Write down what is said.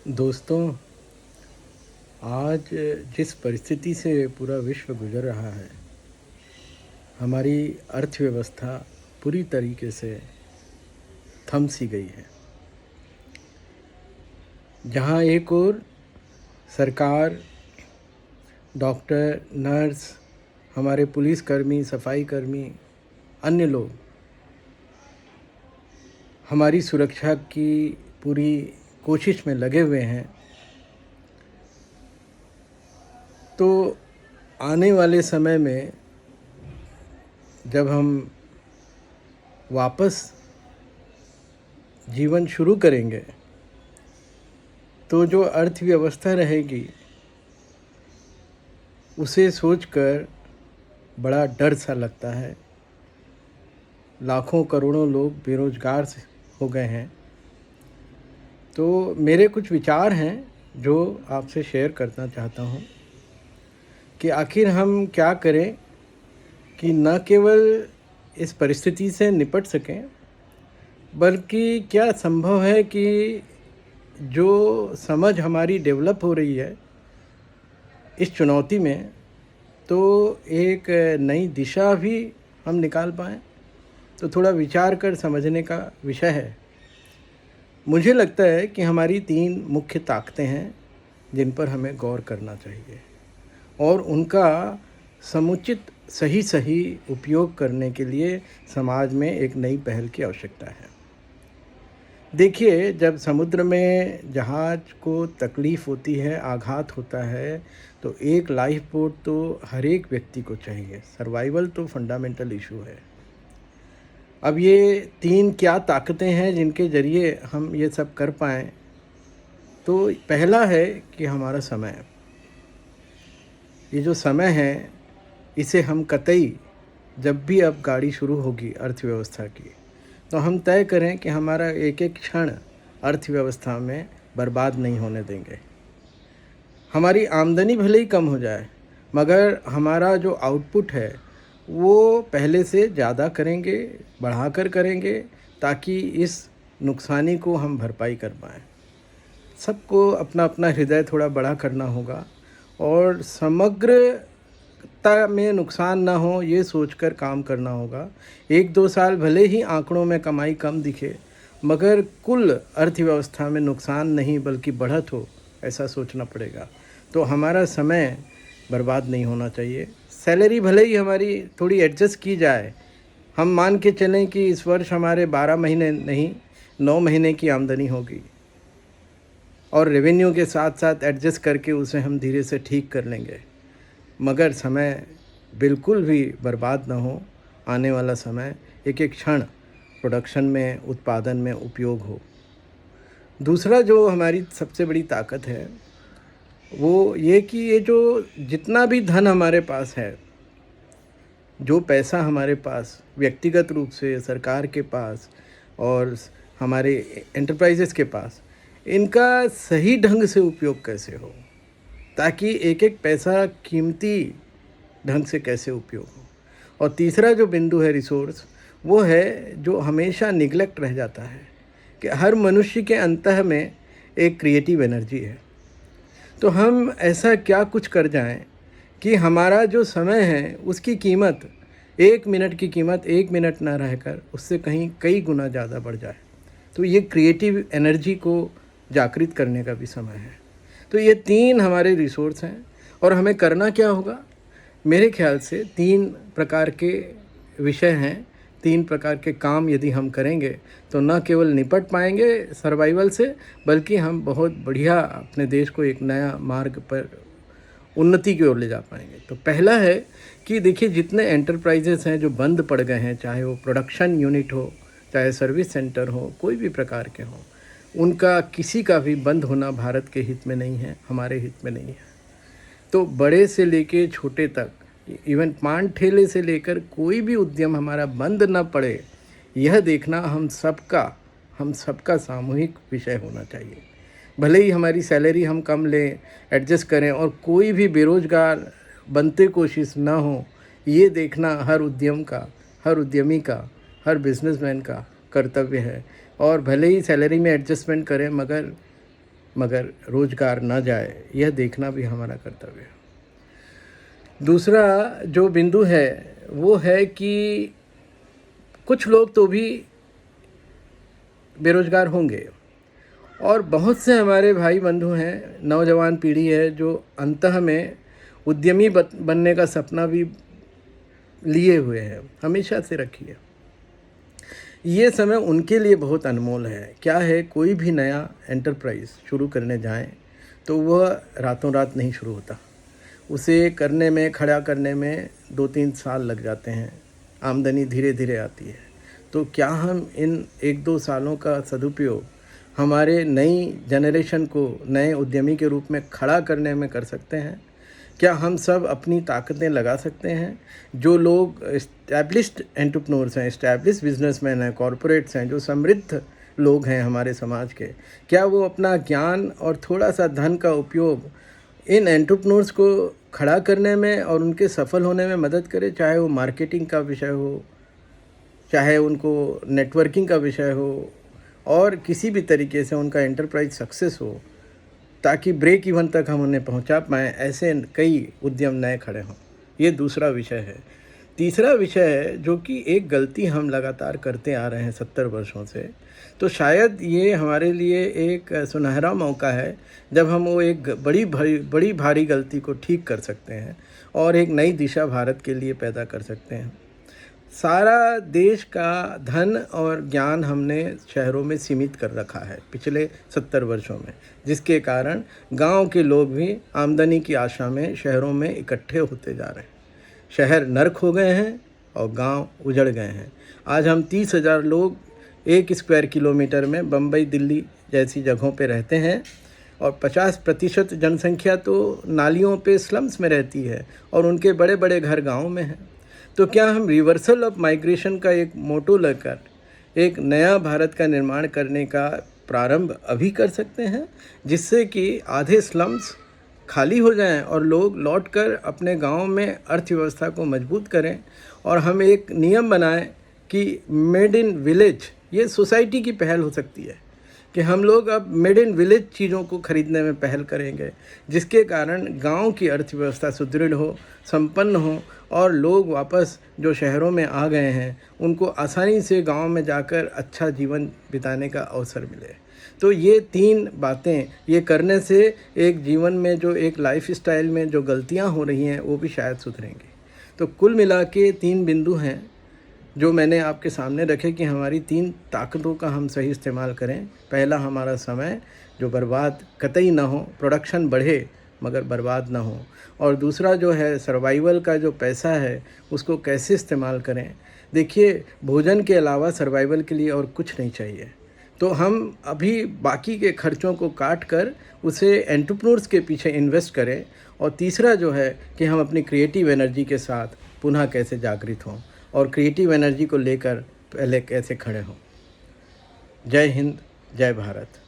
दोस्तों, आज जिस परिस्थिति से पूरा विश्व गुजर रहा है, हमारी अर्थव्यवस्था पूरी तरीके से थम सी गई है। जहाँ एक ओर सरकार, डॉक्टर, नर्स, हमारे पुलिसकर्मी, सफाई कर्मी, अन्य लोग हमारी सुरक्षा की पूरी कोशिश में लगे हुए हैं, तो आने वाले समय में जब हम वापस जीवन शुरू करेंगे, तो जो अर्थव्यवस्था रहेगी, उसे सोचकर बड़ा डर सा लगता है। लाखों करोड़ों लोग बेरोजगार हो गए हैं। तो मेरे कुछ विचार हैं जो आपसे शेयर करना चाहता हूँ कि आखिर हम क्या करें कि न केवल इस परिस्थिति से निपट सकें, बल्कि क्या संभव है कि जो समझ हमारी डेवलप हो रही है इस चुनौती में, तो एक नई दिशा भी हम निकाल पाएँ। तो थोड़ा विचार कर समझने का विषय है। मुझे लगता है कि हमारी 3 मुख्य ताकतें हैं जिन पर हमें गौर करना चाहिए और उनका समुचित सही उपयोग करने के लिए समाज में एक नई पहल की आवश्यकता है। देखिए, जब समुद्र में जहाज़ को तकलीफ़ होती है, आघात होता है, तो एक लाइफ़ बोट तो हर एक व्यक्ति को चाहिए। सर्वाइवल तो फंडामेंटल इशू है। अब ये 3 क्या ताकतें हैं जिनके ज़रिए हम ये सब कर पाएँ? तो पहला है कि हमारा समय। ये जो समय है, इसे हम कतई जब भी अब गाड़ी शुरू होगी अर्थव्यवस्था की, तो हम तय करें कि हमारा एक-एक क्षण अर्थव्यवस्था में बर्बाद नहीं होने देंगे। हमारी आमदनी भले ही कम हो जाए, मगर हमारा जो आउटपुट है, वो पहले से ज़्यादा करेंगे, बढ़ाकर करेंगे, ताकि इस नुकसानी को हम भरपाई कर पाएँ। सबको अपना-अपना हृदय थोड़ा बड़ा करना होगा और समग्रता में नुकसान ना हो, ये सोचकर काम करना होगा। 1-2 साल भले ही आंकड़ों में कमाई कम दिखे, मगर कुल अर्थव्यवस्था में नुकसान नहीं बल्कि बढ़त हो, ऐसा सोचना पड़ेगा। तो हमारा समय बर्बाद नहीं होना चाहिए। सैलरी भले ही हमारी थोड़ी एडजस्ट की जाए। हम मान के चलें कि इस वर्ष हमारे 12 महीने नहीं, 9 महीने की आमदनी होगी और रेवेन्यू के साथ-साथ एडजस्ट करके उसे हम धीरे से ठीक कर लेंगे। मगर समय बिल्कुल भी बर्बाद ना हो, आने वाला समय एक-एक क्षण प्रोडक्शन में, उत्पादन में उपयोग हो। दूसरा जो हमारी सबसे बड़ी ताकत है, वो ये कि ये जो जितना भी धन हमारे पास है, जो पैसा हमारे पास व्यक्तिगत रूप से सरकार के पास और हमारे एंटरप्राइजेस के पास, इनका सही ढंग से उपयोग कैसे हो, ताकि एक-एक पैसा कीमती ढंग से कैसे उपयोग हो। और तीसरा जो बिंदु है रिसोर्स, वो है जो हमेशा निग्लेक्ट रह जाता है कि हर मनुष्य के अंतः में एक क्रिएटिव एनर्जी है। तो हम ऐसा क्या कुछ कर जाएं कि हमारा जो समय है उसकी कीमत, 1 मिनट की कीमत 1 मिनट ना रहकर उससे कहीं कई गुना ज़्यादा बढ़ जाए। तो ये क्रिएटिव एनर्जी को जागृत करने का भी समय है। तो ये 3 हमारे रिसोर्स हैं और हमें करना क्या होगा? मेरे ख्याल से 3 प्रकार के विषय हैं, 3 प्रकार के काम यदि हम करेंगे, तो न केवल निपट पाएंगे सर्वाइवल से, बल्कि हम बहुत बढ़िया अपने देश को एक नया मार्ग पर उन्नति की ओर ले जा पाएंगे। तो पहला है कि देखिए, जितने एंटरप्राइजेस हैं जो बंद पड़ गए हैं, चाहे वो प्रोडक्शन यूनिट हो, चाहे सर्विस सेंटर हो, कोई भी प्रकार के हों, उनका किसी का भी बंद होना भारत के हित में नहीं है, हमारे हित में नहीं है। तो बड़े से लेके छोटे तक, इवन पान ठेले से लेकर कोई भी उद्यम हमारा बंद न पड़े, यह देखना हम सबका सामूहिक विषय होना चाहिए। भले ही हमारी सैलरी हम कम लें, एडजस्ट करें और कोई भी बेरोज़गार बनते कोशिश ना हो, ये देखना हर उद्यम का, हर उद्यमी का, हर बिजनेसमैन का कर्तव्य है। और भले ही सैलरी में एडजस्टमेंट करें, मगर मगर रोज़गार न जाए, यह देखना भी हमारा कर्तव्य है। दूसरा जो बिंदु है वो है कि कुछ लोग तो भी बेरोज़गार होंगे और बहुत से हमारे भाई बंधु हैं, नौजवान पीढ़ी है जो अंतः में उद्यमी बनने का सपना भी लिए हुए हैं, हमेशा से रखी है। ये समय उनके लिए बहुत अनमोल है। क्या है, कोई भी नया एंटरप्राइज शुरू करने जाएं तो वह रातों रात नहीं शुरू होता। उसे करने में, खड़ा करने में 2-3 साल लग जाते हैं। आमदनी धीरे धीरे आती है। तो क्या हम इन 1-2 सालों का सदुपयोग हमारे नई जनरेशन को नए उद्यमी के रूप में खड़ा करने में कर सकते हैं? क्या हम सब अपनी ताकतें लगा सकते हैं? जो लोग एस्टैब्लिश्ड एंटरप्रेन्योर्स हैं, एस्टैब्लिश्ड बिजनेसमैन हैं, कॉरपोरेट्स हैं, जो समृद्ध लोग हैं हमारे समाज के, क्या वो अपना ज्ञान और थोड़ा सा धन का उपयोग इन एंटरप्रेन्योर्स को खड़ा करने में और उनके सफल होने में मदद करे? चाहे वो मार्केटिंग का विषय हो, चाहे उनको नेटवर्किंग का विषय हो, और किसी भी तरीके से उनका एंटरप्राइज सक्सेस हो, ताकि ब्रेक इवन तक हम उन्हें पहुंचा पाएँ। ऐसे कई उद्यम नए खड़े हों। ये दूसरा विषय है। तीसरा विषय है जो कि एक गलती हम लगातार करते आ रहे हैं 70 वर्षों से, तो शायद ये हमारे लिए एक सुनहरा मौका है जब हम वो एक बड़ी भारी गलती को ठीक कर सकते हैं और एक नई दिशा भारत के लिए पैदा कर सकते हैं। सारा देश का धन और ज्ञान हमने शहरों में सीमित कर रखा है पिछले 70 वर्षों में, जिसके कारण गांव के लोग भी आमदनी की आशा में शहरों में इकट्ठे होते जा रहे हैं। शहर नर्क हो गए हैं और गांव उजड़ गए हैं। आज हम 30,000 लोग 1 स्क्वायर किलोमीटर में बम्बई, दिल्ली जैसी जगहों पे रहते हैं और 50% जनसंख्या तो नालियों पे, स्लम्स में रहती है और उनके बड़े बड़े घर गाँव में हैं। तो क्या हम रिवर्सल ऑफ माइग्रेशन का एक मोटो लेकर एक नया भारत का निर्माण करने का प्रारंभ अभी कर सकते हैं, जिससे कि आधे स्लम्स खाली हो जाएं और लोग लौटकर अपने गांव में अर्थव्यवस्था को मजबूत करें? और हम एक नियम बनाएं कि मेड इन विलेज, ये सोसाइटी की पहल हो सकती है कि हम लोग अब मेड इन विलेज चीज़ों को खरीदने में पहल करेंगे, जिसके कारण गांव की अर्थव्यवस्था सुदृढ़ हो, संपन्न हो और लोग वापस जो शहरों में आ गए हैं उनको आसानी से गांव में जाकर अच्छा जीवन बिताने का अवसर मिले। तो ये 3 बातें, ये करने से एक जीवन में जो एक लाइफ स्टाइल में जो गलतियां हो रही हैं वो भी शायद सुधरेंगी। तो कुल मिला के 3 बिंदु हैं जो मैंने आपके सामने रखे कि हमारी 3 ताकतों का हम सही इस्तेमाल करें। पहला, हमारा समय जो बर्बाद कतई ना हो, प्रोडक्शन बढ़े मगर बर्बाद ना हो। और दूसरा जो है सर्वाइवल का जो पैसा है उसको कैसे इस्तेमाल करें। देखिए, भोजन के अलावा सर्वाइवल के लिए और कुछ नहीं चाहिए। तो हम अभी बाकी के खर्चों को काट कर उसे एंटरप्रेन्योर्स के पीछे इन्वेस्ट करें। और तीसरा जो है कि हम अपनी क्रिएटिव एनर्जी के साथ पुनः कैसे जागृत हों और क्रिएटिव एनर्जी को लेकर पहले कैसे खड़े हों। जय हिंद, जय भारत।